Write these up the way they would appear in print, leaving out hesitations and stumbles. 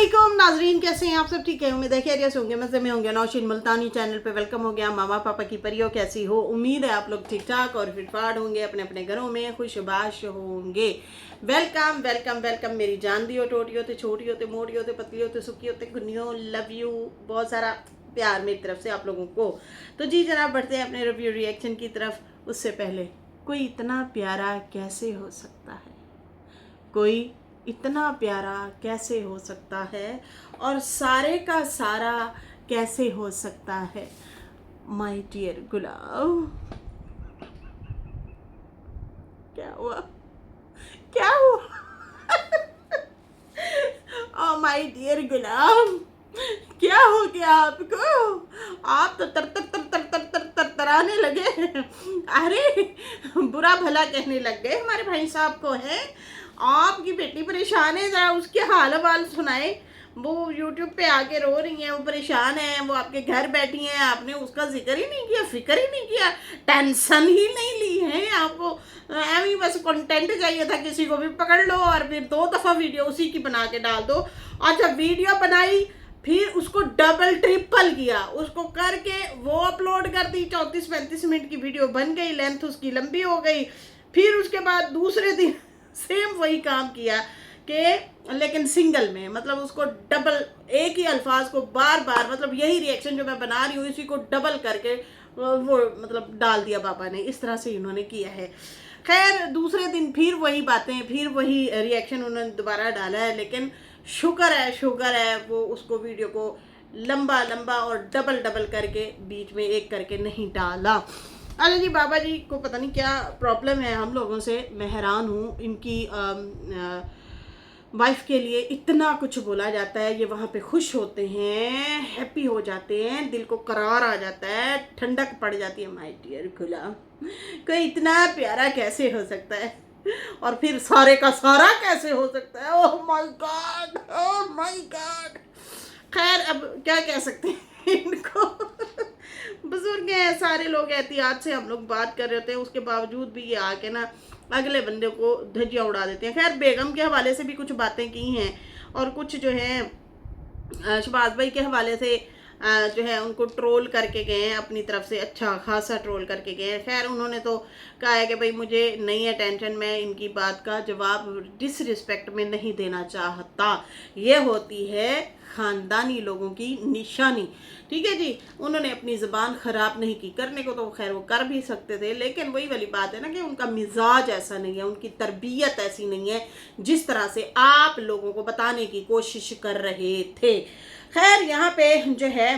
वालेकुम नाजरीन, कैसे हैं आप सब? ठीक है, उम्मीद है खैरियत होंगे, मज़े में होंगे। नौशीन मुल्तानी चैनल पे वेलकम हो गया। मामा पापा की परियों कैसी हो? उम्मीद है आप लोग ठीक ठाक और फिटफाट होंगे, अपने अपने घरों में खुशबाश होंगे। वेलकम वेलकम वेलकम मेरी जान दी हो, टोटी होते, छोटी होते, मोटी होते, पतली होते, सुखी होते, गुनियो, लव यू, बहुत सारा प्यार मेरी तरफ से आप लोगों को। तो जी जनाब, बढ़ते हैं अपने रिव्यू रिएक्शन की तरफ। उससे पहले, कोई इतना प्यारा कैसे हो सकता है? कोई इतना प्यारा कैसे हो सकता है? और सारे का सारा कैसे हो सकता है? माय डियर गुलाब, क्या हुआ? क्या हुआ? ओ माय डियर गुलाब, क्या हो गया आपको? आप तो तर तर तर तर तर तर तर तराने लगे। अरे, बुरा भला कहने लग गए हमारे भाई साहब को। है आपकी बेटी परेशान है, जरा उसके हाल वाल सुनाए। वो यूट्यूब पे आके रो रही हैं, वो परेशान है, वो आपके घर बैठी हैं, आपने उसका जिक्र ही नहीं किया, फिक्र ही नहीं किया, टेंशन ही नहीं ली है। आपको एवं बस कंटेंट चाहिए था, किसी को भी पकड़ लो और फिर 2 दफ़ा वीडियो उसी की बना के डाल दो। अच्छा, वीडियो बनाई, फिर उसको डबल ट्रिपल किया, उसको करके वो अपलोड कर दी। 34-35 मिनट की वीडियो बन गई, लेंथ उसकी लंबी हो गई। फिर उसके बाद दूसरे दिन सेम वही काम किया कि लेकिन सिंगल में, मतलब उसको डबल, एक ही अल्फाज को बार बार, मतलब यही रिएक्शन जो मैं बना रही हूँ इसी को डबल करके वो मतलब डाल दिया पापा ने। इस तरह से इन्होंने किया है। खैर, दूसरे दिन फिर वही बातें, फिर वही रिएक्शन उन्होंने दोबारा डाला है। लेकिन शुक्र है वो उसको वीडियो को लंबा लंबा और डबल डबल करके बीच में एक करके नहीं डाला। अरे जी, बाबा जी को पता नहीं क्या प्रॉब्लम है हम लोगों से। मैं हैरान हूँ, इनकी वाइफ के लिए इतना कुछ बोला जाता है, ये वहाँ पे खुश होते हैं, हैप्पी हो जाते हैं, दिल को करार आ जाता है, ठंडक पड़ जाती है। माय डियर गुलाम, कोई इतना प्यारा कैसे हो सकता है? और फिर सारे का सारा कैसे हो सकता है? Oh my God, oh my God. खैर, अब क्या कह सकते हैं इनको। बुजुर्ग हैं, सारे लोग एहतियात से हम लोग बात कर रहे होते हैं, उसके बावजूद भी ये आके ना अगले बंदे को धज्जियाँ उड़ा देते हैं। खैर, बेगम के हवाले से भी कुछ बातें की हैं और कुछ जो है शहबाज भाई के हवाले से जो है उनको ट्रोल करके गए हैं अपनी तरफ से, अच्छा खासा ट्रोल करके गए हैं। खैर, उन्होंने तो कहा है कि भाई मुझे नहीं है टेंशन, मैं इनकी बात का जवाब डिसरिस्पेक्ट में नहीं देना चाहता। ये होती है ख़ानदानी लोगों की निशानी। ठीक है जी, उन्होंने अपनी ज़बान ख़राब नहीं की। करने को तो खैर वो कर भी सकते थे, लेकिन वही वाली बात है ना कि उनका मिजाज ऐसा नहीं है, उनकी तरबियत ऐसी नहीं है जिस तरह से आप लोगों को बताने की कोशिश कर रहे थे। खैर, यहाँ पे जो है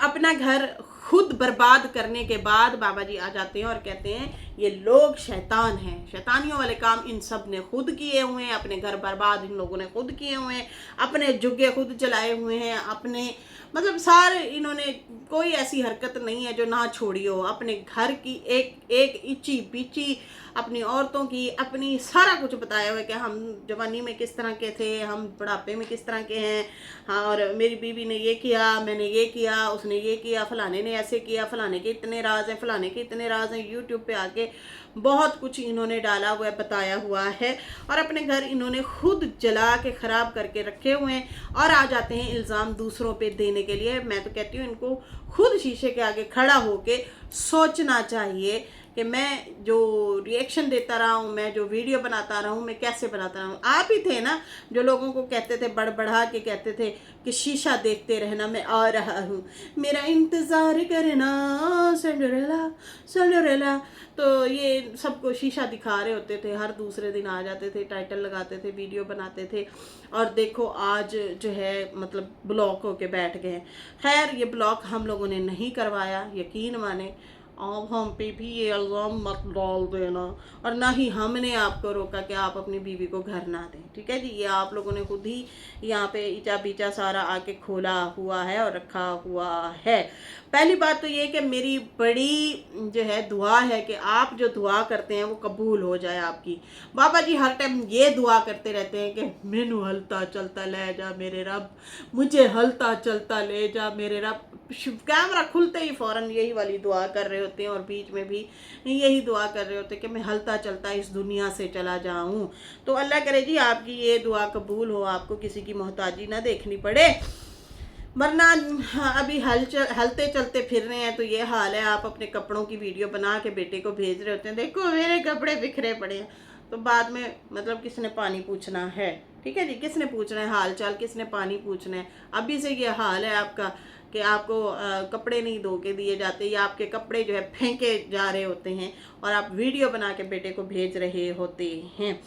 अपना घर खुद बर्बाद करने के बाद बाबा जी आ जाते हैं और कहते हैं ये लोग शैतान हैं, शैतानियों वाले काम इन सब ने खुद किए हुए हैं, अपने घर बर्बाद इन लोगों ने खुद किए हुए हैं, अपने जुग्गे खुद चलाए हुए हैं, अपने मतलब सारे इन्होंने कोई ऐसी हरकत नहीं है जो ना छोड़ी हो। अपने घर की एक एक इची बिची, अपनी औरतों की, अपनी सारा कुछ बताया हुआ है कि हम जवानी में किस तरह के थे, हम बुढ़ापे में किस तरह के हैं। हाँ, और मेरी बीवी ने ये किया, मैंने ये किया, उसने ये किया, फलाने ने ऐसे किया, फलाने के इतने राज हैं, फलाने के इतने राज हैं। यूट्यूब पे आके बहुत कुछ इन्होंने डाला हुआ है, बताया हुआ है, और अपने घर इन्होंने खुद जला के ख़राब करके रखे हुए हैं और आ जाते हैं इल्ज़ाम दूसरों पे देने के लिए। मैं तो कहती हूँ इनको खुद शीशे के आगे खड़ा होके सोचना चाहिए कि मैं जो रिएक्शन देता रहा हूँ, मैं जो वीडियो बनाता रहा हूँ, मैं कैसे बनाता रहा हूँ। आप ही थे ना जो लोगों को कहते थे, बढ़ा के कहते थे कि शीशा देखते रहना, मैं आ रहा हूँ, मेरा इंतज़ार करना, सिंड्रेला सिंड्रेला। तो ये सबको शीशा दिखा रहे होते थे, हर दूसरे दिन आ जाते थे, टाइटल लगाते थे, वीडियो बनाते थे, और देखो आज जो है मतलब ब्लॉक होके बैठ गए। खैर, ये ब्लॉक हम लोगों ने नहीं करवाया, यकीन माने। अब हम पे भी ये इल्ज़ाम मत डाल देना, और ना ही हमने आपको रोका कि आप अपनी बीवी को घर ना दें। ठीक है जी, ये आप लोगों ने खुद ही यहाँ पे ईचा बीचा सारा आके खोला हुआ है और रखा हुआ है। पहली बात तो ये कि मेरी बड़ी जो है दुआ है कि आप जो दुआ करते हैं वो कबूल हो जाए आपकी। बाबा जी हर टाइम ये दुआ करते रहते हैं कि मैनू हलता चलता ले जा मेरे रब, मुझे हलता चलता ले जा मेरे रब। कैमरा खुलते ही फ़ौरन यही वाली दुआ कर रहे होते हैं और बीच में भी यही दुआ कर रहे होते हैं कि मैं हलता चलता इस दुनिया से चला जाऊं। तो अल्लाह करे जी आपकी ये दुआ कबूल हो, आपको किसी की मोहताजी ना देखनी पड़े, वरना अभी हलते चलते फिर रहे हैं तो ये हाल है। आप अपने कपड़ों की वीडियो बना के बेटे को भेज रहे होते हैं, देखो मेरे कपड़े बिखरे पड़े हैं, तो बाद में मतलब किसने पानी पूछना है? ठीक है जी, किसने पूछना है हाल चाल, किसने पानी पूछना है? अभी से ये हाल है आपका कि आपको कपड़े नहीं धो के दिए जाते, या आपके कपड़े जो है फेंके जा रहे होते हैं और आप वीडियो बना के बेटे को भेज रहे होते हैं।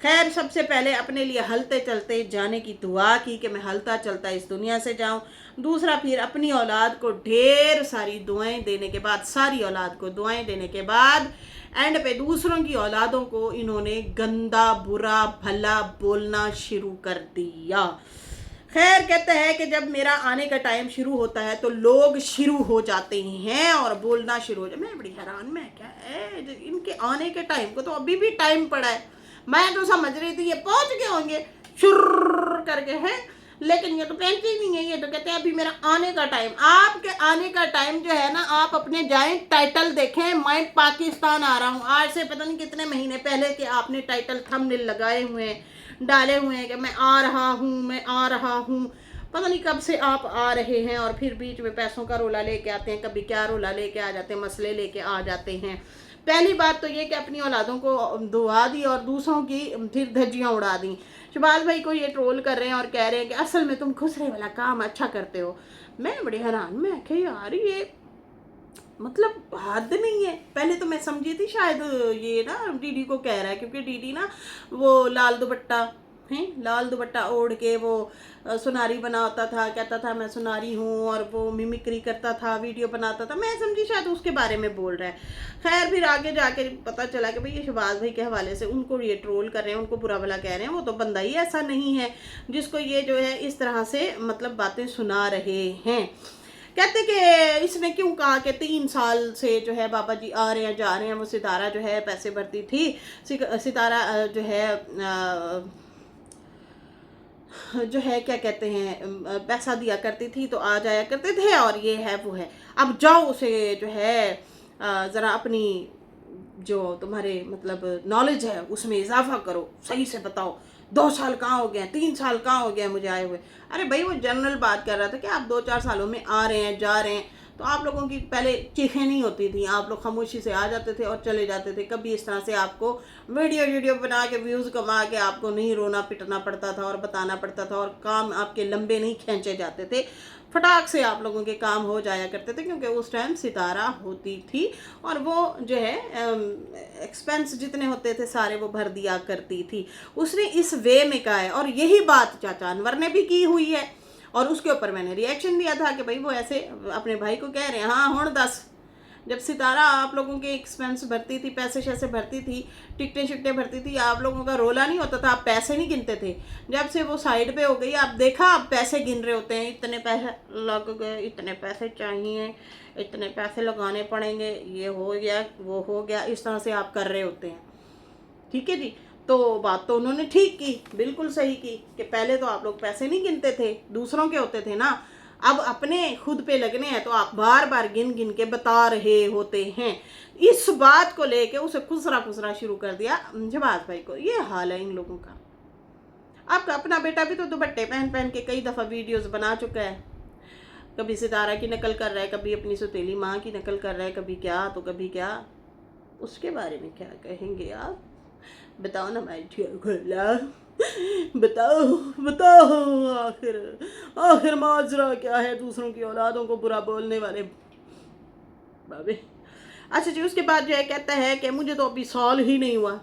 खैर, सबसे पहले अपने लिए हलते चलते जाने की दुआ की कि मैं हलता चलता इस दुनिया से जाऊं। दूसरा, फिर अपनी औलाद को ढेर सारी दुआएं देने के बाद, सारी औलाद को दुआएं देने के बाद एंड पे दूसरों की औलादों को इन्होंने गंदा बुरा भला बोलना शुरू कर दिया। खैर, कहते हैं कि जब मेरा आने का टाइम शुरू होता है तो लोग शुरू हो जाते हैं और बोलना शुरू हो जाते। मैं बड़ी हैरान, मैं क्या है इनके आने के टाइम को तो अभी भी टाइम पड़ा है। मैं तो समझ रही थी ये पहुंच गए होंगे शुरू करके हैं, लेकिन ये तो पहुंचे ही नहीं है। ये तो कहते हैं अभी मेरा आने का टाइम। आपके आने का टाइम जो है ना, आप अपने जाएं टाइटल देखें, मैं पाकिस्तान आ रहा हूँ। आज से पता नहीं कितने महीने पहले के आपने टाइटल थंबनेल लगाए हुए हैं, डाले हुए हैं कि मैं आ रहा हूँ, मैं आ रहा हूँ। पता नहीं कब से आप आ रहे हैं और फिर बीच में पैसों का रोला लेके आते हैं, कभी क्या रोला लेके आ जाते हैं, मसले लेके आ जाते हैं। पहली बात तो ये कि अपनी औलादों को दुआ दी और दूसरों की फिर धज्जियाँ उड़ा दी। शहबाज भाई को ये ट्रोल कर रहे हैं और कह रहे हैं कि असल में तुम खुसरे वाला काम अच्छा करते हो। मैं बड़ी हैरान, मैं कि यार ये मतलब हद नहीं है। पहले तो मैं समझी थी शायद ये ना डीडी को कह रहा है, क्योंकि डीडी ना वो लाल दुपट्टा है, लाल दुपट्टा ओढ़ के वो सुनारी बना होता था, कहता था मैं सुनारी हूँ, और वो मिमिक्री करता था, वीडियो बनाता था। मैं समझी शायद उसके बारे में बोल रहा है। खैर, फिर आगे जाके पता चला कि भाई ये शहबाज भाई के हवाले से उनको ये ट्रोल कर रहे हैं, उनको बुरा भला कह रहे हैं। वो तो बंदा ही ऐसा नहीं है जिसको ये जो है इस तरह से मतलब बातें सुना रहे हैं। कहते कि इसने क्यों कहा कि 3 साल से जो है बाबा जी आ रहे हैं जा रहे हैं। वो सितारा जो है पैसे भरती थी, सितारा जो है क्या कहते हैं पैसा दिया करती थी तो आ जाया करते थे, और ये है वो है। अब जाओ उसे जो है ज़रा अपनी जो तुम्हारे मतलब नॉलेज है उसमें इजाफा करो, सही से बताओ 2 साल कहाँ हो गए, 3 साल कहाँ हो गए मुझे आए हुए। अरे भाई, वो जनरल बात कर रहा था कि आप 2-4 सालों में आ रहे हैं जा रहे हैं, तो आप लोगों की पहले चीखें नहीं होती थी, आप लोग खामोशी से आ जाते थे और चले जाते थे। कभी इस तरह से आपको वीडियो बना के व्यूज़ कमा के आपको नहीं रोना पिटना पड़ता था और बताना पड़ता था, और काम आपके लंबे नहीं खींचे जाते थे। फटाक से आप लोगों के काम हो जाया करते थे, क्योंकि उस टाइम सितारा होती थी और वो जो है एक्सपेंस जितने होते थे सारे वो भर दिया करती थी। उसने इस वे में कहा है, और यही बात चाचा अनवर ने भी की हुई है, और उसके ऊपर मैंने रिएक्शन दिया था कि भाई वो ऐसे अपने भाई को कह रहे हैं। हाँ, हुण दस, जब सितारा आप लोगों के एक्सपेंस भरती थी, पैसे शैसे भरती थी, टिकटें शिकटें भरती थी, आप लोगों का रोला नहीं होता था, आप पैसे नहीं गिनते थे। जब से वो साइड पे हो गई, आप देखा आप पैसे गिन रहे होते हैं, इतने पैसे लग गए, इतने पैसे चाहिए, इतने पैसे लगाने पड़ेंगे, ये हो गया वो हो गया, इस तरह से आप कर रहे होते हैं। ठीक है जी, तो बात तो उन्होंने ठीक की, बिल्कुल सही की कि पहले तो आप लोग पैसे नहीं गिनते थे, दूसरों के होते थे ना, अब अपने खुद पे लगने हैं तो आप बार बार गिन गिन के बता रहे होते हैं। इस बात को लेके उसे खुसरा शुरू कर दिया शहबाज भाई को। ये हाल है इन लोगों का। आपका अपना बेटा भी तो दुपट्टे पहन पहन के कई दफ़ा वीडियोस बना चुका है, कभी सितारा की नकल कर रहा है, कभी अपनी सौतेली माँ की नकल कर रहा है, कभी क्या तो कभी क्या। उसके बारे में क्या कहेंगे आप? बताओ ना माय डियर खुला, बताओ बताओ, आखिर माजरा क्या है दूसरों की औलादों को बुरा बोलने वाले बाबे। अच्छा जी, उसके बाद जो है कहता है कि मुझे तो अभी साल ही नहीं हुआ।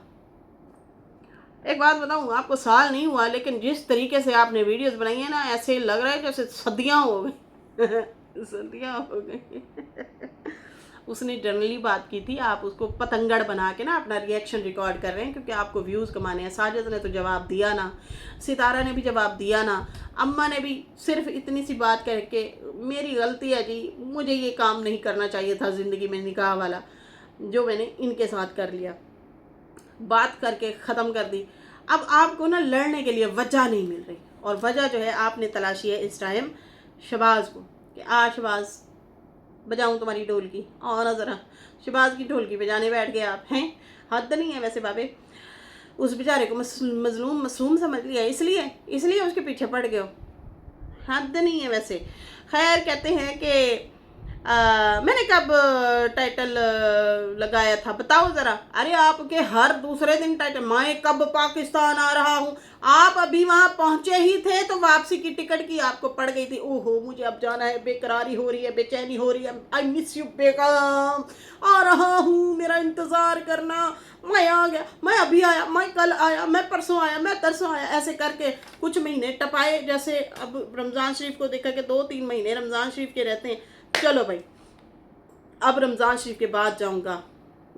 एक बात बताऊँ आपको, साल नहीं हुआ, लेकिन जिस तरीके से आपने वीडियोस बनाई है ना, ऐसे लग रहा है जैसे सदियाँ हो गई सदियाँ हो गई उसने जनरली बात की थी, आप उसको पतंगड़ बना के ना अपना रिएक्शन रिकॉर्ड कर रहे हैं क्योंकि आपको व्यूज़ कमाने हैं। साजिद ने तो जवाब दिया ना, सितारा ने भी जवाब दिया ना, अम्मा ने भी सिर्फ इतनी सी बात करके मेरी गलती है जी, मुझे ये काम नहीं करना चाहिए था ज़िंदगी में निकाह वाला, जो मैंने इनके साथ कर लिया, बात करके ख़त्म कर दी। अब आपको ना लड़ने के लिए वजह नहीं मिल रही, और वजह जो है आपने तलाशी है इस टाइम शहबाज को कि शहबाज बजाऊं तुम्हारी ढोलकी? और ना ज़रा, शहबाज की ढोलकी बजाने बैठ गए आप हैं। हद नहीं है वैसे बाबे। उस बेचारे को मजलूम मासूम समझ लिया, इसलिए इसलिए उसके पीछे पड़ गए हो। हद नहीं है वैसे। खैर, कहते हैं कि मैंने कब टाइटल लगाया था बताओ ज़रा? अरे आपके हर दूसरे दिन टाइटल, मैं कब पाकिस्तान आ रहा हूँ। आप अभी वहाँ पहुँचे ही थे तो वापसी की टिकट की आपको पड़ गई थी। ओहो, मुझे अब जाना है, बेकरारी हो रही है, बेचैनी हो रही है, आई मिस यू बेगम, आ रहा हूँ, मेरा इंतज़ार करना, मैं आ गया, मैं अभी आया, मैं कल आया, मैं परसों आया, मैं तरसों आया। ऐसे करके कुछ महीने टपाए। जैसे अब रमज़ान शरीफ को देखा कि 2-3 महीने रमज़ान शरीफ के रहते हैं। चलो भाई, अब रमज़ान शरीफ के बाद जाऊंगा,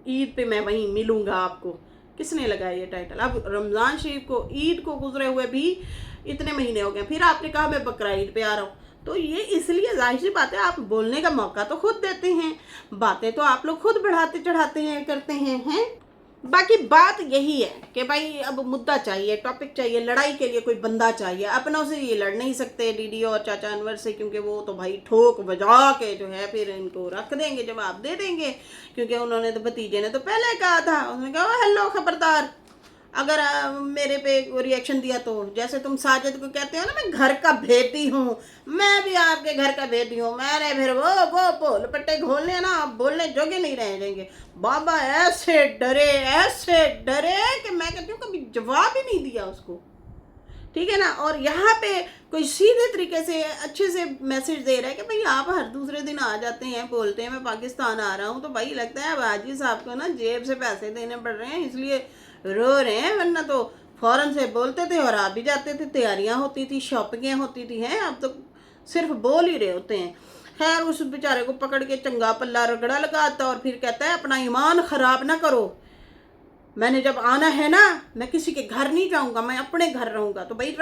ईद पे मैं वहीं मिलूंगा आपको। किसने लगाया ये टाइटल? अब रमज़ान शरीफ को, ईद को गुजरे हुए भी इतने महीने हो गए, फिर आपने कहा मैं बकरा ईद पे आ रहा हूँ। तो ये इसलिए, जाहिर सी बात है, आप बोलने का मौका तो खुद देते हैं, बातें तो आप लोग खुद बढ़ाते चढ़ाते हैं, करते हैं। बाकी बात यही है कि भाई अब मुद्दा चाहिए, टॉपिक चाहिए, लड़ाई के लिए कोई बंदा चाहिए। अपनों से ये लड़ नहीं सकते दीदी और चाचा अनवर से, क्योंकि वो तो भाई ठोक बजा के जो है फिर इनको रख देंगे, जवाब दे देंगे। क्योंकि उन्होंने तो, भतीजे ने तो पहले कहा था, उसने कहा हेलो खबरदार अगर मेरे पे रिएक्शन दिया तो। जैसे तुम साजिद को कहते हो ना मैं घर का भेदी हूँ, मैं भी आपके घर का भेदी हूँ। मैंने फिर वो बोल पट्टे घोलने ना, आप बोलने जोगे नहीं रह जाएंगे। बाबा ऐसे डरे कि मैं कहती हूँ कभी जवाब ही नहीं दिया उसको, ठीक है ना। और यहाँ पे कोई सीधे तरीके से अच्छे से मैसेज दे रहा है कि भाई आप हर दूसरे दिन आ जाते हैं, बोलते हैं मैं पाकिस्तान आ रहा हूँ, तो भाई लगता है अब हाजी साहब को ना जेब से पैसे देने पड़ रहे हैं, इसलिए रो रहे हैं, वरना तो फ़ौरन से बोलते थे और आ भी जाते थे। तैयारियाँ होती थी, शॉपिंगें होती थी, हैं अब तो सिर्फ बोल ही रहे होते हैं। खैर, उस बेचारे को पकड़ के चंगा पल्ला रगड़ा लगाता और फिर कहता है अपना ईमान ख़राब ना करो, मैंने जब आना है ना, मैं किसी के घर नहीं जाऊंगा, मैं अपने घर रहूंगा। तो भाई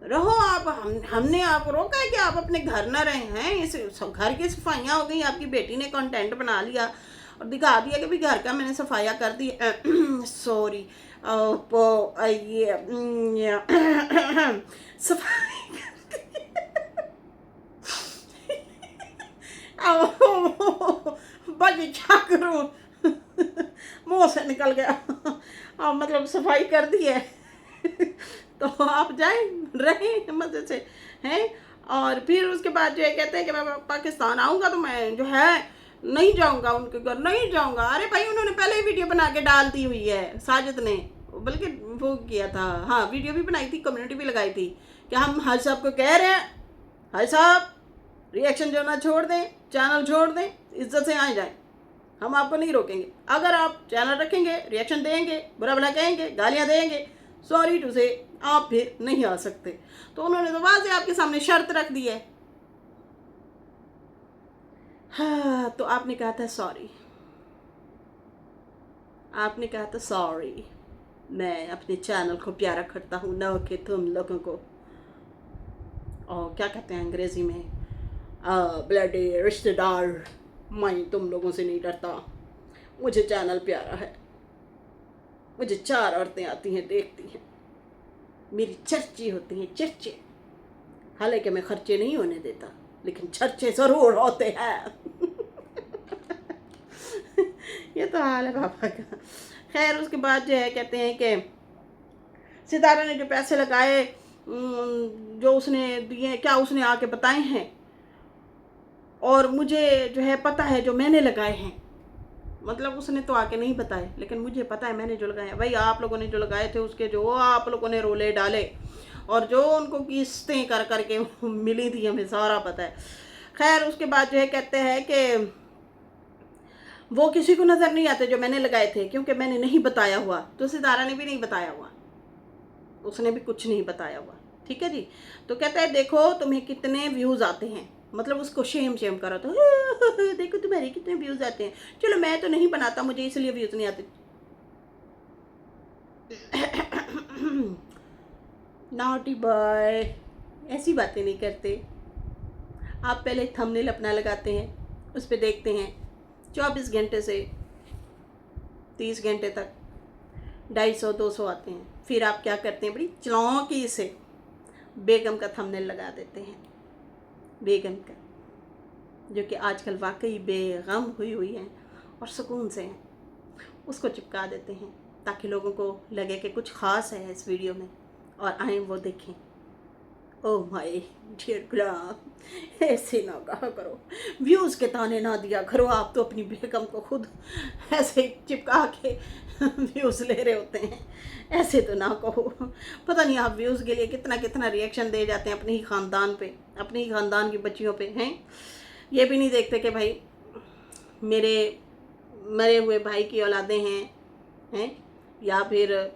रहो आप, हमने आपको रोका है कि आप अपने घर ना रहे हैं? इस घर की सफाइयाँ हो गई, आपकी बेटी ने कंटेंट बना लिया और दिखा दिया कि भाई घर का मैंने सफाइयाँ कर दी। सॉरी, ये सफाई बच क्या करूँ, मुँह से निकल गया। मतलब सफाई कर दी है। तो आप जाएं, रहें मज़े से, हैं। और फिर उसके बाद जो है कहते हैं कि मैं पाकिस्तान आऊँगा तो मैं जो है नहीं जाऊँगा उनके घर, नहीं जाऊँगा। अरे भाई, उन्होंने पहले ही वीडियो बना के डाल दी हुई है साजिद ने, बल्कि वो किया था, हाँ वीडियो भी बनाई थी, कम्युनिटी भी लगाई थी कि हम हाजी साहब को कह रहे हैं, हाजी साहब रिएक्शन जो ना छोड़ दें, चैनल छोड़ दें, इज्जत से आ जाएं, हम आपको नहीं रोकेंगे। अगर आप चैनल रखेंगे, रिएक्शन देंगे, बुरा भला कहेंगे, गालियाँ देंगे, सॉरी टू से आप फिर नहीं आ सकते। तो उन्होंने तो वाज़े आपके सामने शर्त रख दी है। हाँ, तो आपने कहा था सॉरी, आपने कहा था सॉरी, मैं अपने चैनल को प्यारा करता हूँ, न कि तुम लोगों को। और क्या कहते हैं अंग्रेज़ी में, ब्लडी रिश्तेदार, मैं तुम लोगों से नहीं डरता, मुझे चैनल प्यारा है, मुझे 4 औरतें आती हैं, देखती हैं, मेरी चर्चे होती हैं, चर्चे। हालांकि मैं खर्चे नहीं होने देता, लेकिन चर्चे ज़रूर होते हैं। ये तो हाल है पापा का। खैर, उसके बाद जो है कहते हैं कि सितारा ने जो पैसे लगाए, जो उसने दिए, क्या उसने आके बताए हैं, और मुझे जो है पता है जो मैंने लगाए हैं। मतलब उसने तो आके नहीं बताए, लेकिन मुझे पता है मैंने जो लगाए। भाई आप लोगों ने जो लगाए थे उसके जो आप लोगों ने रोले डाले और जो उनको किस्तें कर करके मिली थी, हमें सारा पता है। खैर, उसके बाद जो है कहते हैं कि वो किसी को नज़र नहीं आते जो मैंने लगाए थे, क्योंकि मैंने नहीं बताया हुआ। तो सितारा ने भी नहीं बताया हुआ, उसने भी कुछ नहीं बताया हुआ, ठीक है जी। तो कहता है देखो तुम्हें कितने व्यूज़ आते हैं, मतलब उसको शेम करो तो देखो तुम्हारे कितने व्यूज़ आते हैं। चलो मैं तो नहीं बनाता, मुझे इसलिए व्यूज़ नहीं आते। नॉटी बॉय, ऐसी बातें नहीं करते आप। पहले थंबनेल अपना लगाते हैं, उस पर देखते हैं 24 घंटे से 30 घंटे तक 250-200 आते हैं। फिर आप क्या करते हैं, बड़ी चौंकी से बेगम का थंबनेल लगा देते हैं, बेगम का। जो कि आजकल वाकई बेगम हुई हैं और सुकून से हैं, उसको चिपका देते हैं ताकि लोगों को लगे कि कुछ ख़ास है इस वीडियो में और आए वो देखें। ओह माय डियर गुलाम, ऐसे ना कहा करो, व्यूज़ के ताने ना दिया करो। आप तो अपनी बेगम को खुद ऐसे चिपका के व्यूज़ ले रहे होते हैं, ऐसे तो ना कहो। पता नहीं आप व्यूज़ के लिए कितना कितना रिएक्शन दे जाते हैं अपने ही ख़ानदान पे, अपने ही ख़ानदान की बच्चियों पे हैं। ये भी नहीं देखते कि भाई मेरे मरे हुए भाई की औलादें हैं या फिर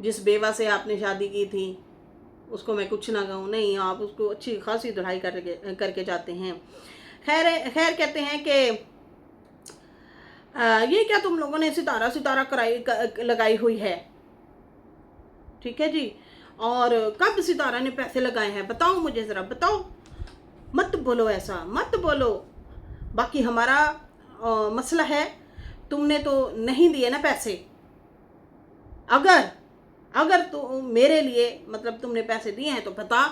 जिस बेवा से आपने शादी की थी उसको मैं कुछ ना कहूँ। नहीं, आप उसको अच्छी खासी दुहाई करके जाते हैं। खैर खैर कहते हैं कि ये क्या तुम लोगों ने सितारा सितारा लगाई हुई है, ठीक है जी, और कब सितारा ने पैसे लगाए हैं बताओ, मुझे ज़रा बताओ। मत बोलो, ऐसा मत बोलो। बाकी हमारा मसला है, तुमने तो नहीं दिए ना पैसे। अगर तो मेरे लिए मतलब तुमने पैसे दिए हैं तो बता।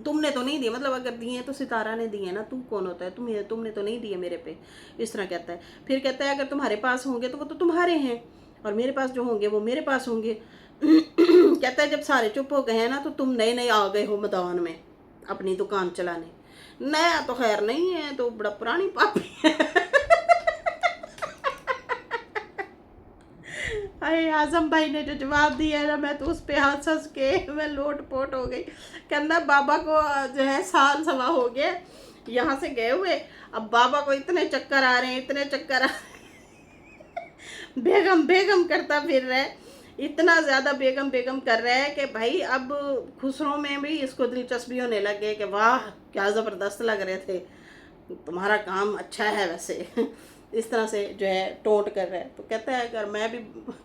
तुमने तो नहीं दिए, मतलब अगर दिए हैं तो सितारा ने दिए ना, तू कौन होता है, तुमने तो नहीं दिए मेरे पे, इस तरह कहता है। फिर कहता है अगर तुम्हारे पास होंगे तो वो तो तुम्हारे हैं और मेरे पास जो होंगे वो मेरे पास होंगे। कहता है जब सारे चुप हो गए हैं ना तो तुम नए नए आ गए हो मैदान में अपनी दुकान चलाने। नया तो खैर नहीं है, तो बड़ा पुरानी पापी है। अरे आजम भाई ने जो जवाब दिया है ना, मैं तो उस पे हंस हंस के मैं लोट पोट हो गई। कहना बाबा को जो है साल सवा हो गया यहाँ से गए हुए, अब बाबा को इतने चक्कर आ रहे हैं, इतने चक्कर आ बेगम बेगम करता फिर रहा है, इतना ज़्यादा बेगम बेगम कर रहा है कि भाई अब खुसरों में भी इसको दिलचस्पी होने लगे कि वाह क्या ज़बरदस्त लग रहे थे, तुम्हारा काम अच्छा है वैसे। इस तरह से जो है टोंट कर रहा है। तो कहता है अगर मैं भी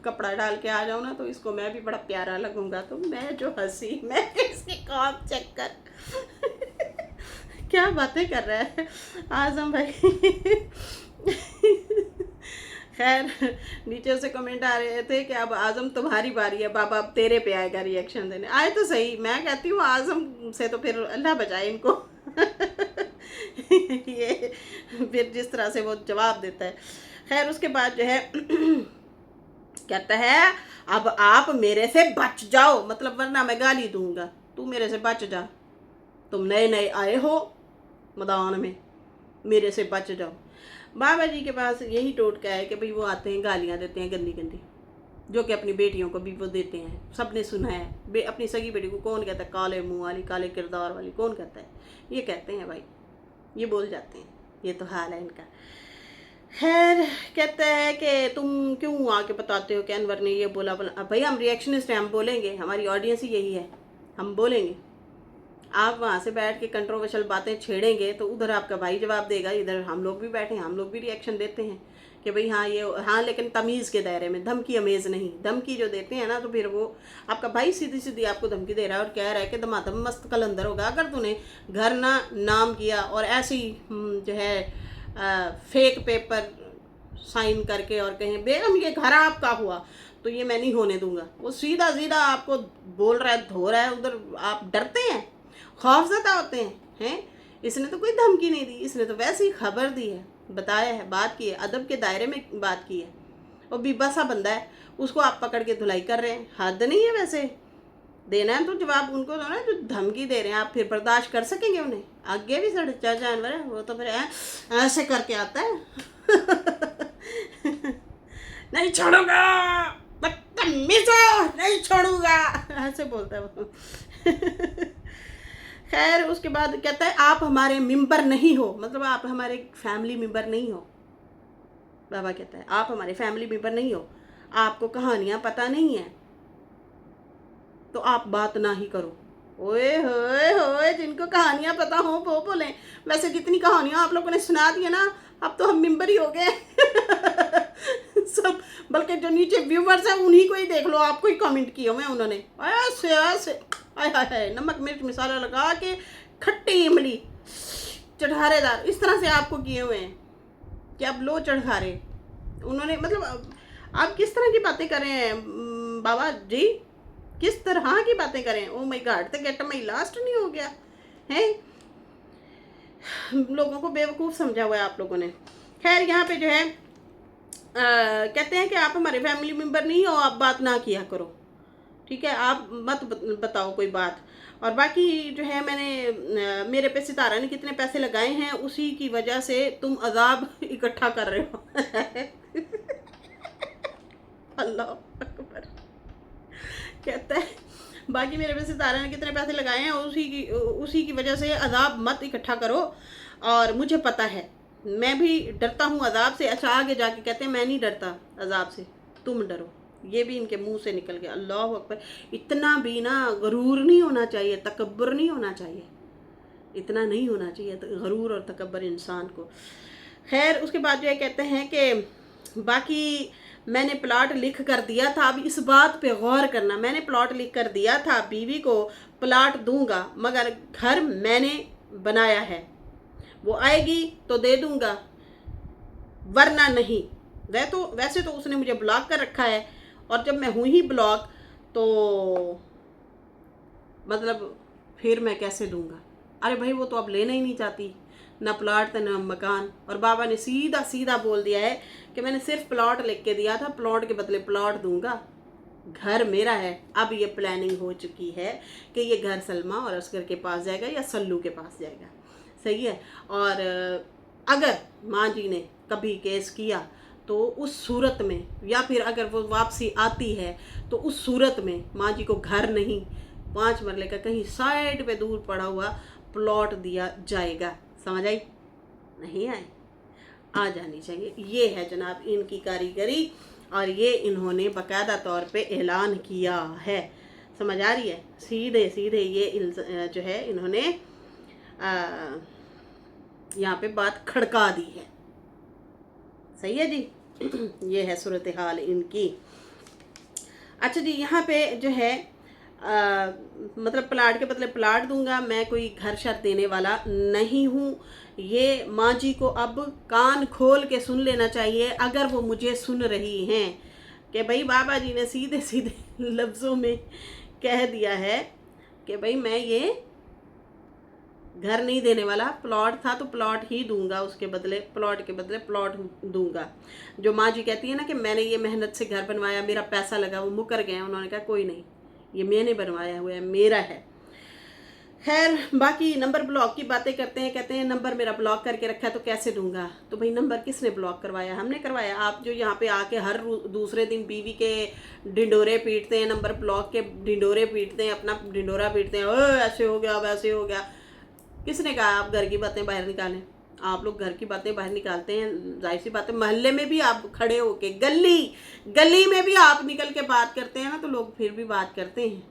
कपड़ा डाल के आ जाऊँ ना तो इसको मैं भी बड़ा प्यारा लगूंगा। तो मैं जो हंसी, मैं इसके काम चेक कर क्या बातें कर रहा है आजम भाई। खैर नीचे से कमेंट आ रहे थे कि अब आजम तुम्हारी बारी है बाबा, अब तेरे पे आएगा रिएक्शन देने। आए तो सही, मैं कहती हूँ आजम से तो फिर अल्लाह बचाए इनको। ये फिर जिस तरह से वो जवाब देता है। खैर उसके बाद जो है कहता है अब आप मेरे से बच जाओ, मतलब वरना मैं गाली दूंगा, तू मेरे से बच जा, तुम नए नए आए हो मैदान में, मेरे से बच जाओ। बाबा जी के पास यही टोटका है कि भाई वो आते हैं गालियाँ देते हैं गंदी गंदी, जो कि अपनी बेटियों को भी वो देते हैं। सबने सुना है, अपनी सगी बेटी को कौन कहता है काले मुंह वाली, काले किरदार वाली, कौन कहता है? ये कहते हैं भाई, ये बोल जाते हैं, ये तो हाल है इनका। खैर कहता है कि तुम क्यों आके बताते हो कि अनवर ने ये बोला बोला। भाई हम रिएक्शनिस्ट हैं, हम बोलेंगे, हमारी ऑडियंस ही यही है, हम बोलेंगे। आप वहाँ से बैठ के कंट्रोवर्शियल बातें छेड़ेंगे तो उधर आपका भाई जवाब देगा, इधर हम लोग भी बैठे हैं, हम लोग भी रिएक्शन देते हैं कि भाई हाँ ये हाँ, लेकिन तमीज़ के दायरे में, धमकी अमेज़ नहीं। धमकी जो देते हैं ना तो फिर वो आपका भाई सीधी सीधी आपको धमकी दे रहा है और कह रहा है कि दमादम मस्त कलंदर होगा अगर तूने घर ना नाम किया और ऐसी जो है फेक पेपर साइन करके और कहें बेगम ये घर आपका हुआ, तो ये मैं नहीं होने दूंगा। वो सीधा सीधा आपको बोल रहा है, धो रहा है, उधर आप डरते हैं, खौफज़दा होते हैं। इसने तो कोई धमकी नहीं दी, इसने तो वैसे ही खबर दी है, बताया है, बात की है, अदब के दायरे में बात की है। और बीबा सा बंदा है, उसको आप पकड़ के धुलाई कर रहे हैं, हद नहीं है वैसे। देना है तो जवाब उनको दो ना जो धमकी दे रहे हैं। आप फिर बर्दाश्त कर सकेंगे उन्हें? आगे भी सच्चा जानवर है वो, तो फिर ऐसे करके आता है। नहीं छोड़ूंगा, बदतमीज़ो, नहीं छोड़ूंगा, ऐसे बोलता है वो। खैर उसके बाद कहता है आप हमारे मेंबर नहीं हो, मतलब आप हमारे फैमिली मेंबर नहीं हो। बाबा कहता है आप हमारे फैमिली मेंबर नहीं हो, आपको कहानियाँ पता नहीं है तो आप बात ना ही करो। ओए होए होए, जिनको कहानियाँ पता हो वो बोलें। वैसे जितनी कहानियाँ आप लोगों ने सुना दी है ना, अब तो हम मेंबर ही हो गए सब। बल्कि जो नीचे व्यूवर्स हैं उन्हीं को ही देख लो, आपको ही कमेंट किए हुए हैं उन्होंने, ऐसे ऐसे हाय हाय हाय, नमक मिर्च मसाला लगा के खट्टी इमली चढ़ारेदार इस तरह से आपको किए हुए हैं कि अब लो चढ़ारे उन्होंने। मतलब आप किस तरह की बातें कर रहे हैं बाबा जी, किस तरह की बातें करें? ओ माय गॉड, तो गेट माई लास्ट नहीं हो गया है। लोगों को बेवकूफ़ समझा हुआ है आप लोगों ने। खैर यहाँ पे जो है कहते हैं कि आप हमारे फैमिली मेम्बर नहीं हो, आप बात ना किया करो, ठीक है, आप मत बताओ कोई बात। और बाकी जो है मैंने मेरे पे सितारा ने कितने पैसे लगाए हैं, उसी की वजह से तुम अजाब इकट्ठा कर रहे हो। अल्लाह अकबर। कहता है बाकी मेरे पे सितारा ने कितने पैसे लगाए हैं, उसी की वजह से अजाब मत इकट्ठा करो। और मुझे पता है मैं भी डरता हूँ अजाब से। अच्छा आगे जाके कहते हैं मैं नहीं डरता अजाब से, तुम डरो। ये भी इनके मुंह से निकल गया। अल्लाह अकबर। इतना भी ना गरूर नहीं होना चाहिए, तकब्बुर नहीं होना चाहिए, इतना नहीं होना चाहिए गरूर और तकब्बुर इंसान को। खैर उसके बाद जो है कहते हैं कि बाकी मैंने प्लॉट लिख कर दिया था, अब इस बात पे गौर करना, मैंने प्लॉट लिख कर दिया था, बीवी को प्लॉट दूंगा, मगर घर मैंने बनाया है, वो आएगी तो दे दूंगा वरना नहीं। वैसे तो उसने मुझे ब्लॉक कर रखा है, और जब मैं हूँ ही ब्लॉक तो मतलब फिर मैं कैसे दूंगा। अरे भाई वो तो अब लेना ही नहीं चाहती, ना प्लॉट ना मकान। और बाबा ने सीधा सीधा बोल दिया है कि मैंने सिर्फ प्लॉट लिख के दिया था, प्लॉट के बदले प्लॉट दूंगा, घर मेरा है। अब ये प्लानिंग हो चुकी है कि ये घर सलमा और असगर के पास जाएगा या सल्लू के पास जाएगा, सही है। और अगर माँ जी ने कभी केस किया तो उस सूरत में, या फिर अगर वो वापसी आती है तो उस सूरत में माँ जी को घर नहीं, 5 मरले का कहीं साइड पे दूर पड़ा हुआ प्लॉट दिया जाएगा। समझ आई? नहीं आए? आ जानी चाहिए। ये है जनाब इनकी कारीगरी, और ये इन्होंने बाकायदा तौर पे ऐलान किया है। समझ आ रही है? सीधे सीधे ये जो है इन्होंने यहाँ पे बात खड़का दी है। सही है जी। ये है सूरत हाल इनकी। अच्छा जी, यहाँ पे जो है मतलब प्लाट के बदले प्लाट दूंगा, मैं कोई घर शर देने वाला नहीं हूँ। ये माँ जी को अब कान खोल के सुन लेना चाहिए, अगर वो मुझे सुन रही हैं, कि भाई बाबा जी ने सीधे सीधे लफ्ज़ों में कह दिया है कि भाई मैं ये घर नहीं देने वाला, प्लॉट था तो प्लॉट ही दूंगा, उसके बदले प्लॉट के बदले प्लॉट दूंगा। जो माँ जी कहती है ना कि मैंने ये मेहनत से घर बनवाया, मेरा पैसा लगा, वो मुकर गए। उन्होंने कहा कोई नहीं, ये मैंने बनवाया हुआ है, मेरा है। खैर बाकी नंबर ब्लॉक की बातें करते हैं, कहते हैं नंबर मेरा ब्लॉक करके रखा है तो कैसे दूंगा। तो भाई नंबर किसने ब्लॉक करवाया? हमने करवाया। आप जो यहाँ पे आके हर दूसरे दिन बीवी के डिंडोरे पीटते हैं, नंबर ब्लॉक के डिंडोरे पीटते हैं, अपना डिंडोरा पीटते हैं, ओ ऐसे हो गया वैसे हो गया। किसने कहा आप घर की बातें बाहर निकालें? आप लोग घर की बातें बाहर निकालते हैं, जाहिर सी बात है। मोहल्ले में भी आप खड़े होके, गली में भी आप निकल के बात करते हैं ना, तो लोग फिर भी बात करते हैं,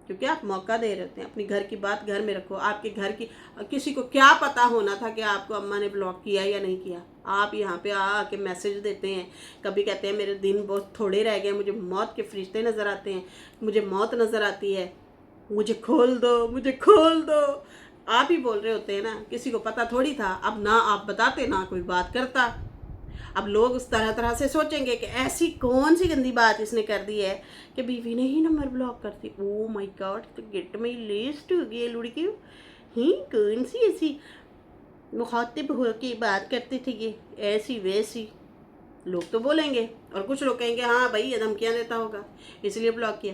क्योंकि आप मौका दे रहे हैं। अपनी घर की बात घर में रखो। आपके घर की किसी को क्या पता होना था कि आपको अम्मा ने ब्लॉक किया या नहीं किया? आप यहाँ पे आके मैसेज देते हैं, कभी कहते हैं मेरे दिन बहुत थोड़े रह गए, मुझे मौत के फरिश्ते नज़र आते हैं, मुझे मौत नज़र आती है, मुझे खोल दो, मुझे खोल दो। आप ही बोल रहे होते हैं ना, किसी को पता थोड़ी था। अब ना आप बताते ना कोई बात करता। अब लोग उस तरह से सोचेंगे कि ऐसी कौन सी गंदी बात इसने कर दी है कि बीवी ने ही नंबर ब्लॉक कर दी। ओ माय गॉड, तो गेट में लिस्ट हो गई लड़की ही, कौन सी ऐसी मुखातिब हो के बात करते थे ये ऐसी वैसी। लोग तो बोलेंगे, और कुछ लोग कहेंगे हाँ भाई ये धमकियाँ देता होगा इसलिए ब्लॉक किया।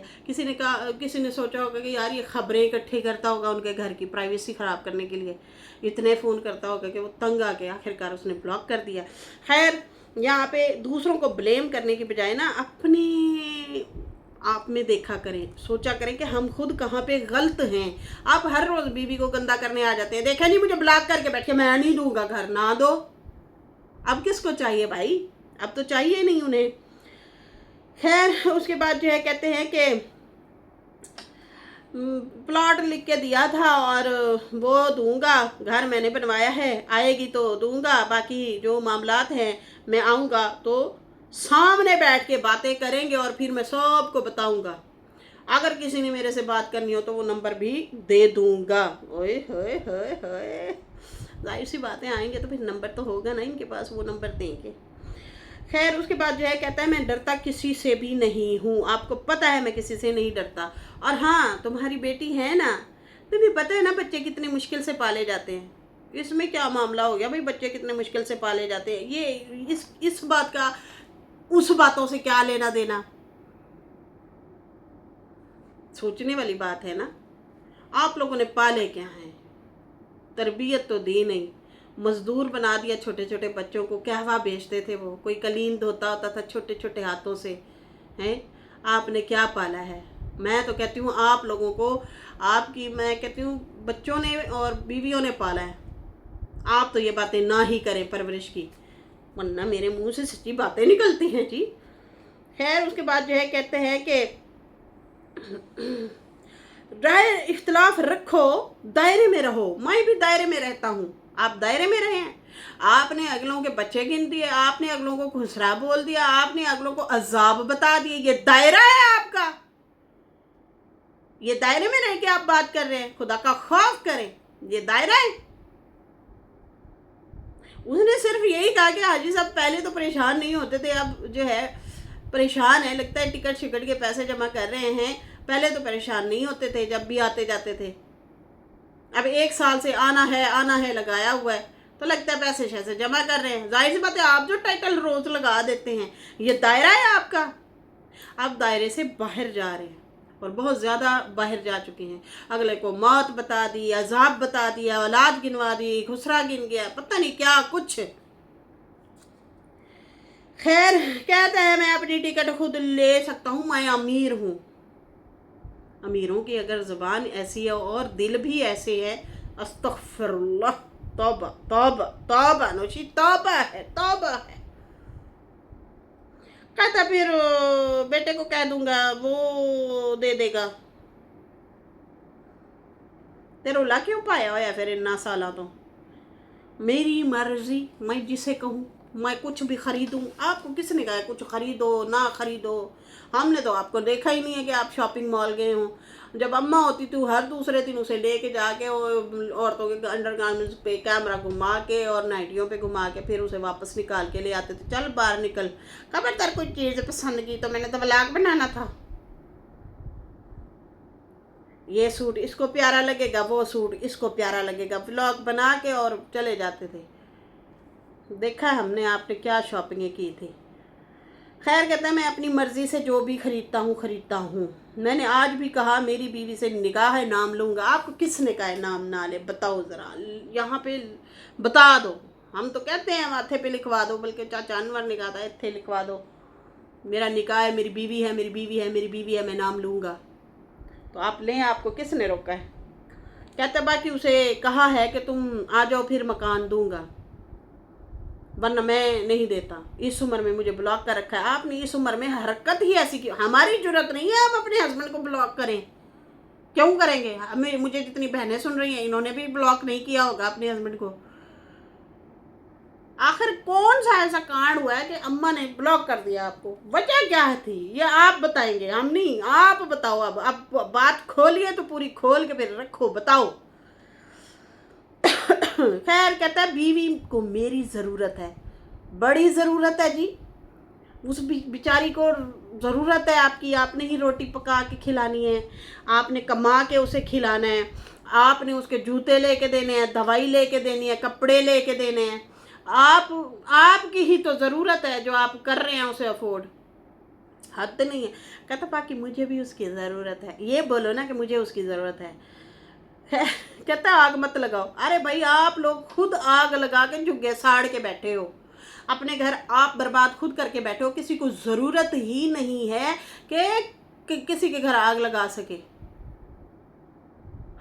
किसी ने सोचा होगा कि यार ये खबरें इकट्ठी करता होगा उनके घर की, प्राइवेसी ख़राब करने के लिए इतने फ़ोन करता होगा कि वो तंग आ गया, आखिरकार उसने ब्लॉक कर दिया। खैर यहाँ पे दूसरों को ब्लेम करने की बजाय ना अपने आप में देखा करें, सोचा करें कि हम खुद कहाँ पे गलत हैं। आप हर रोज़ बीवी को गंदा करने आ जाते हैं, देखा नहीं मुझे ब्लॉक करके बैठे, मैं नहीं दूंगा घर, ना दो। अब किसको चाहिए भाई? अब तो चाहिए नहीं उन्हें। खैर उसके बाद जो है कहते हैं कि प्लॉट लिख के दिया था और वो दूंगा, घर मैंने बनवाया है, आएगी तो दूंगा, बाकी जो मामलात हैं मैं आऊँगा तो सामने बैठ के बातें करेंगे और फिर मैं सबको बताऊंगा। अगर किसी ने मेरे से बात करनी हो तो वो नंबर भी दे दूंगा। ओए होए होए होए, जाहिर सी बातें, आएंगे तो फिर नंबर तो होगा ना इनके पास, वो नंबर देंगे। खैर उसके बाद जो है कहता है मैं डरता किसी से भी नहीं हूँ, आपको पता है मैं किसी से नहीं डरता। और हाँ तुम्हारी बेटी है ना, तुम्हें पता है ना बच्चे कितने मुश्किल से पाले जाते हैं, इसमें क्या मामला हो गया भाई, बच्चे कितने मुश्किल से पाले जाते हैं, ये इस बात का उस बातों से क्या लेना देना। सोचने वाली बात है ना। आप लोगों ने पाले क्या हैं, तरबियत तो दी नहीं, मजदूर बना दिया छोटे छोटे बच्चों को। कहवा बेचते थे वो, कोई कलीन धोता होता था छोटे छोटे हाथों से, हैं। आपने क्या पाला है। मैं तो कहती हूँ आप लोगों को, आपकी मैं कहती हूँ बच्चों ने और बीवियों ने पाला है। आप तो ये बातें ना ही करें परवरिश की, वरना मेरे मुंह से सच्ची बातें निकलती हैं जी। खैर उसके बाद जो है कहते हैं कि राय इख्तलाफ रखो, दायरे में रहो। मैं भी दायरे में रहता हूँ, आप दायरे में रहे हैं। आपने अगलों के बच्चे गिन दिए, आपने अगलों को खुसरा बोल दिया, आपने अगलों को अजाब बता दिए। ये दायरा है आपका, ये दायरे में रह के आप बात कर रहे हैं। खुदा का खौफ करें, ये दायरा है। उसने सिर्फ यही कहा कि हाजी साहब पहले तो परेशान नहीं होते थे, अब जो है परेशान है, लगता है टिकट शिकट के पैसे जमा कर रहे हैं। पहले तो परेशान नहीं होते थे जब भी आते जाते थे, अब 1 साल से आना है लगाया हुआ है, तो लगता है पैसे शैसे जमा कर रहे हैं। जाहिर सी बात है, आप जो टाइटल रोज लगा देते हैं, ये दायरा है आपका। आप दायरे से बाहर जा रहे हैं और बहुत ज़्यादा बाहर जा चुके हैं। अगले को मौत बता दी, अजाब बता दिया, औलाद गिनवा दी, खुसरा गिन गया, पता नहीं क्या कुछ। खैर कहता है मैं अपनी टिकट खुद ले सकता हूँ, मैं अमीर हूँ। अमीरों की अगर ज़बान ऐसी है और दिल भी ऐसे है, अस्तगफिरुल्लाह, तौबा तौबा तौबा नौशी, तौबा है तौबा है। कहता फिर बेटे को कह दूंगा, वो दे देगा। ते रोला क्यों पाया होया फिर इन्ना साला तो। मेरी मर्जी, मैं जिसे कहूँ मैं कुछ भी खरीदूँ। आपको किसने कहा कुछ खरीदो ना खरीदो। हमने तो आपको देखा ही नहीं है कि आप शॉपिंग मॉल गए हों। जब अम्मा होती थी हर दूसरे दिन उसे लेके जाके औरतों के अंडर गारमेंट्स पे कैमरा घुमा के और नाइटियों पे घुमा के फिर उसे वापस निकाल के ले आते थे। चल बाहर निकल, खबरदार कोई चीज़ पसंद की तो मैंने तो व्लॉग बनाना था। ये सूट इसको प्यारा लगेगा, वो सूट इसको प्यारा लगेगा, व्लॉग बना के और चले जाते थे। देखा हमने आपने क्या शॉपिंगें की थी। खैर कहता है मैं अपनी मर्ज़ी से जो भी खरीदता हूँ। मैंने आज भी कहा मेरी बीवी से निकाह है नाम लूँगा। आपको किसने कहा है नाम ना ले, बताओ ज़रा, यहाँ पे बता दो। हम तो कहते हैं माथे पे लिखवा दो, बल्कि चाचा अनवर ने कहा था इत्थे लिखवा दो, मेरा निकाह है, मेरी बीवी है, मेरी बीवी है, मेरी बीवी है, मैं नाम लूँगा। तो आप लें, आपको किसने रोका है। कहते बाकी उसे कहा है कि तुम आ जाओ फिर मकान दूँगा, वरना मैं नहीं देता। इस उम्र में मुझे ब्लॉक कर रखा है आपने, इस उम्र में हरकत ही ऐसी की। हमारी जरूरत नहीं है आप अपने हस्बैंड को ब्लॉक करें, क्यों करेंगे। हमें मुझे जितनी बहनें सुन रही हैं इन्होंने भी ब्लॉक नहीं किया होगा अपने हस्बैंड को। आखिर कौन सा ऐसा कांड हुआ है कि अम्मा ने ब्लॉक कर दिया आपको, वजह क्या थी ये आप बताएंगे, हम नहीं, आप बताओ। अब बात खोलिए तो पूरी खोल के फिर रखो, बताओ। खैर कहता है बीवी को मेरी ज़रूरत है, बड़ी ज़रूरत है जी। उस बेचारी को ज़रूरत है आपकी, आपने ही रोटी पका के खिलानी है, आपने कमा के उसे खिलाना है, आपने उसके जूते लेके देने हैं, दवाई लेके देनी है, कपड़े लेके देने हैं। आपकी ही तो ज़रूरत है जो आप कर रहे हैं उसे अफोर्ड। हद नहीं है। कहता बाकी मुझे भी उसकी ज़रूरत है, ये बोलो ना कि मुझे उसकी ज़रूरत है। कहता आग मत लगाओ। अरे भाई आप लोग खुद आग लगा के झुग्गे साड़ के बैठे हो, अपने घर आप बर्बाद खुद करके बैठे हो। किसी को ज़रूरत ही नहीं है कि किसी के घर आग लगा सके।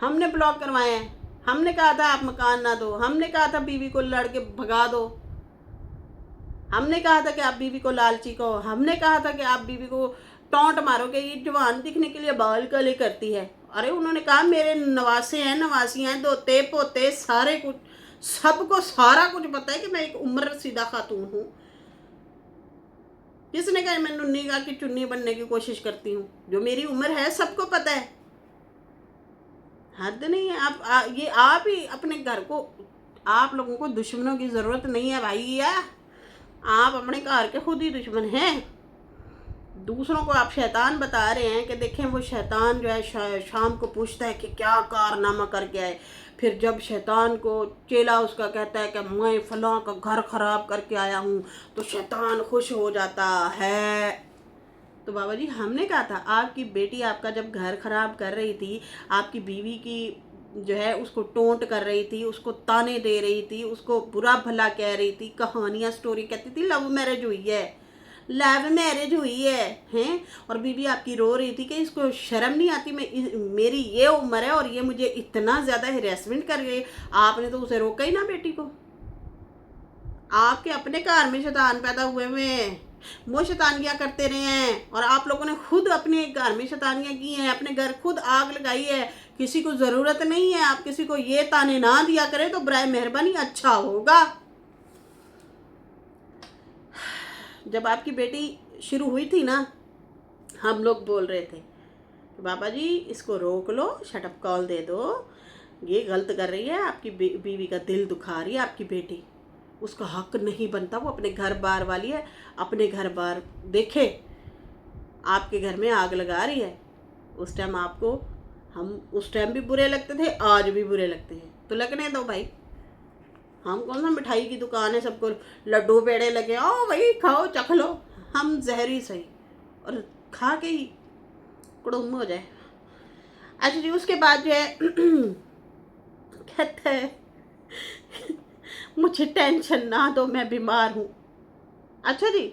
हमने ब्लॉक करवाए हैं, हमने कहा था आप मकान ना दो, हमने कहा था बीवी को लड़के भगा दो, हमने कहा था कि आप बीवी को लालची को, हमने कहा था कि आप बीवी को टोंट मारो कि ये जवान दिखने के लिए बाल कले करती है। अरे उन्होंने कहा मेरे नवासे हैं, नवासी हैं, दोते पोते सारे कुछ, सबको सारा कुछ पता है कि मैं एक उम्र सीधा खातून हूँ। किसने कहा मैं नुन्नी का की चुन्नी बनने की कोशिश करती हूँ, जो मेरी उम्र है सबको पता है। हद नहीं है। आप ही अपने घर को, आप लोगों को दुश्मनों की ज़रूरत नहीं है भाई, या आप अपने घर के खुद ही दुश्मन हैं। दूसरों को आप शैतान बता रहे हैं कि देखें वो शैतान जो है शाम को पूछता है कि क्या कारनामा करके आए। फिर जब शैतान को चेला उसका कहता है कि मैं फलां का घर खराब करके आया हूँ, तो शैतान खुश हो जाता है। तो बाबा जी हमने कहा था आपकी बेटी आपका जब घर खराब कर रही थी, आपकी बीवी की जो है उसको टोंट कर रही थी, उसको ताने दे रही थी, उसको बुरा भला कह रही थी, कहानियाँ स्टोरी कहती थी लव मैरिज हुई है, लव मैरिज हुई है हैं। और बीवी आपकी रो रही थी कि इसको शर्म नहीं आती, मेरी ये उम्र है और ये मुझे इतना ज़्यादा हेरेसमेंट कर रही है। आपने तो उसे रोका ही ना बेटी को। आपके अपने घर में शैतान पैदा हुए हैं, वो शैतानियाँ करते रहे हैं और आप लोगों ने खुद अपने घर में शैतानियाँ की हैं, अपने घर खुद आग लगाई है। किसी को ज़रूरत नहीं है, आप किसी को ये ताने ना दिया करें तो बराए मेहरबानी अच्छा होगा। जब आपकी बेटी शुरू हुई थी ना, हम लोग बोल रहे थे कि बाबा जी इसको रोक लो, शटअप कॉल दे दो, ये गलत कर रही है, आपकी बीवी का दिल दुखा रही है आपकी बेटी, उसका हक नहीं बनता, वो अपने घर बार वाली है, अपने घर बार देखे, आपके घर में आग लगा रही है। उस टाइम आपको हम उस टाइम भी बुरे लगते थे, आज भी बुरे लगते हैं, तो लगने दो भाई। हम कौन सा मिठाई की दुकान है सबको लड्डू पेड़े लगे ओ भाई खाओ चख लो, हम जहरी सही और खा के ही कुड़ुम हो जाए। अच्छा जी उसके बाद जो है कहता है मुझे टेंशन ना दो मैं बीमार हूँ। अच्छा जी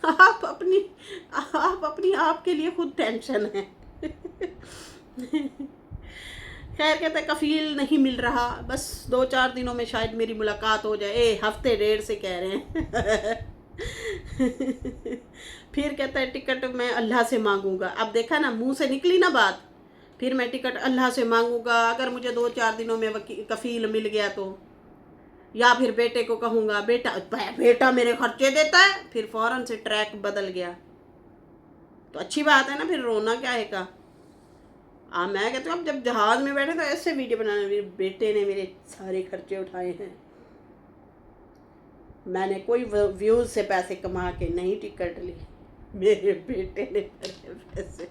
आप अपनी आपके लिए खुद टेंशन है। खैर कहते कफील नहीं मिल रहा, बस 2-4 दिनों में शायद मेरी मुलाकात हो जाए, हफ्ते डेढ़ से कह रहे हैं। फिर कहता है टिकट मैं अल्लाह से मांगूंगा। अब देखा ना मुंह से निकली ना बात, फिर मैं टिकट अल्लाह से मांगूंगा, अगर मुझे 2-4 दिनों में कफील मिल गया तो, या फिर बेटे को कहूँगा बेटा मेरे खर्चे देता है, फिर फौरन से ट्रैक बदल गया तो अच्छी बात है ना, फिर रोना क्या है का। मैं कहती हूँ अब जब जहाज में बैठे तो ऐसे वीडियो बनाने, मेरे बेटे ने मेरे सारे खर्चे उठाए हैं, मैंने कोई व्यूज से पैसे कमा के नहीं टिकट ली, मेरे बेटे ने मेरे पैसे,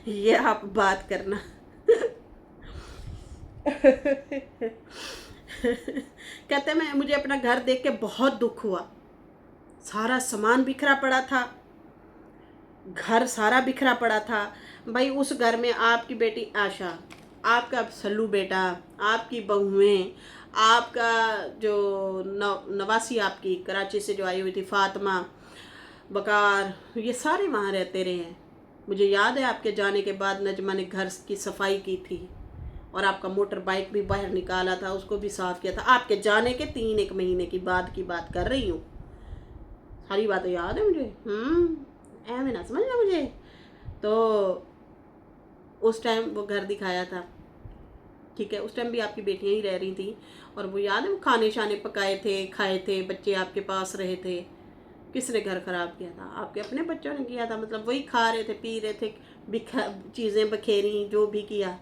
ये आप बात करना। कहते मैं मुझे अपना घर देख के बहुत दुख हुआ, सारा सामान बिखरा पड़ा था, घर सारा बिखरा पड़ा था भाई। उस घर में आपकी बेटी आशा, आपका सल्लू बेटा, आपकी बहुएं, आपका जो नवासी आपकी कराची से जो आई हुई थी फातिमा, बकार, ये सारे वहाँ रहते रहे हैं। मुझे याद है आपके जाने के बाद नजमा ने घर की सफाई की थी और आपका मोटर बाइक भी बाहर निकाला था, उसको भी साफ़ किया था। आपके जाने के 3-1 महीने की बाद की बात कर रही हूँ, सारी बातें याद है मुझे। ऐਵੇਂ ना समझना मुझे। तो उस टाइम वो घर दिखाया था, ठीक है, उस टाइम भी आपकी बेटियां ही रह रही थी और वो याद है वो खाने शाने पकाए थे, खाए थे, बच्चे आपके पास रहे थे। किसने घर ख़राब किया था? आपके अपने बच्चों ने किया था, मतलब वही खा रहे थे, पी रहे थे, चीज़ें बखेरी, जो भी किया,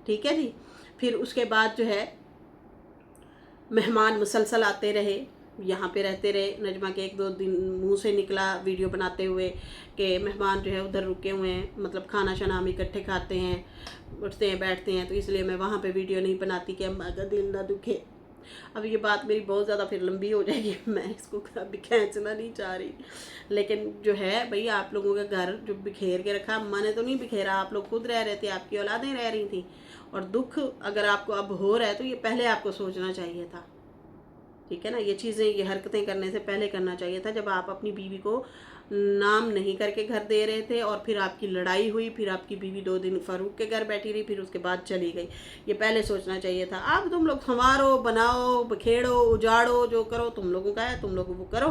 ठीक है जी। फिर उसके बाद जो है मेहमान मुसलसल आते रहे, यहाँ पे रहते रहे। नजमा के 1-2 दिन मुंह से निकला वीडियो बनाते हुए कि मेहमान जो है उधर रुके हुए हैं, मतलब खाना शाना हम इकट्ठे खाते हैं, उठते हैं, बैठते हैं, तो इसलिए मैं वहाँ पे वीडियो नहीं बनाती कि अम्मा का दिल ना दुखे। अब ये बात मेरी बहुत ज़्यादा फिर लंबी हो जाएगी, मैं इसको कभी खींचना नहीं चाह रही। लेकिन जो है भाई आप लोगों का घर जो बिखेर के रखा, अम्मा ने तो नहीं बिखेरा, आप लोग खुद रह रहे थे, आपकी औलादें रह रही थी। और दुख अगर आपको अब हो रहा है तो ये पहले आपको सोचना चाहिए था, ठीक है ना। ये चीज़ें, ये हरकतें करने से पहले करना चाहिए था, जब आप अपनी बीवी को नाम नहीं करके घर दे रहे थे और फिर आपकी लड़ाई हुई, फिर आपकी बीवी 2 दिन फ़ारूक के घर बैठी रही, फिर उसके बाद चली गई। ये पहले सोचना चाहिए था। अब तुम लोग संवारो, बनाओ, बखेड़ो, उजाड़ो, जो करो तुम लोगों का है, तुम लोग वो करो।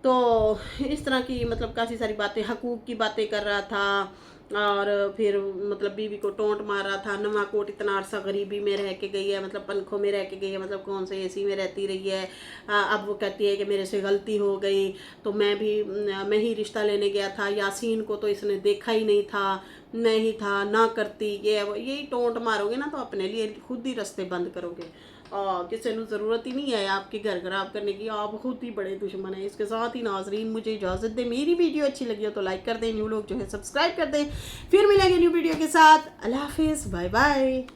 तो इस तरह की मतलब काफ़ी सारी बातें, हकूक़ की बातें कर रहा था और फिर मतलब बीवी को टोंट मार रहा था। नवाकोट इतना अरसा गरीबी में रह के गई है, मतलब पंखों में रह के गई है, मतलब कौन से एसी में रहती रही है। अब वो कहती है कि मेरे से गलती हो गई, तो मैं ही रिश्ता लेने गया था, यासीन को तो इसने देखा ही नहीं था, नहीं था, ना करती, ये यही टोंट मारोगे ना तो अपने लिए खुद ही रास्ते बंद करोगे। किसी को ज़रूरत ही नहीं है आपके घर खराब करने की, आप बहुत ही बड़े दुश्मन हैं। इसके साथ ही नाजरीन मुझे इजाज़त दें, मेरी वीडियो अच्छी लगी हो तो लाइक कर दें, न्यू लोग जो है सब्सक्राइब कर दें। फिर मिलेंगे न्यू वीडियो के साथ। अल्लाह हाफिज़, बाय बाय।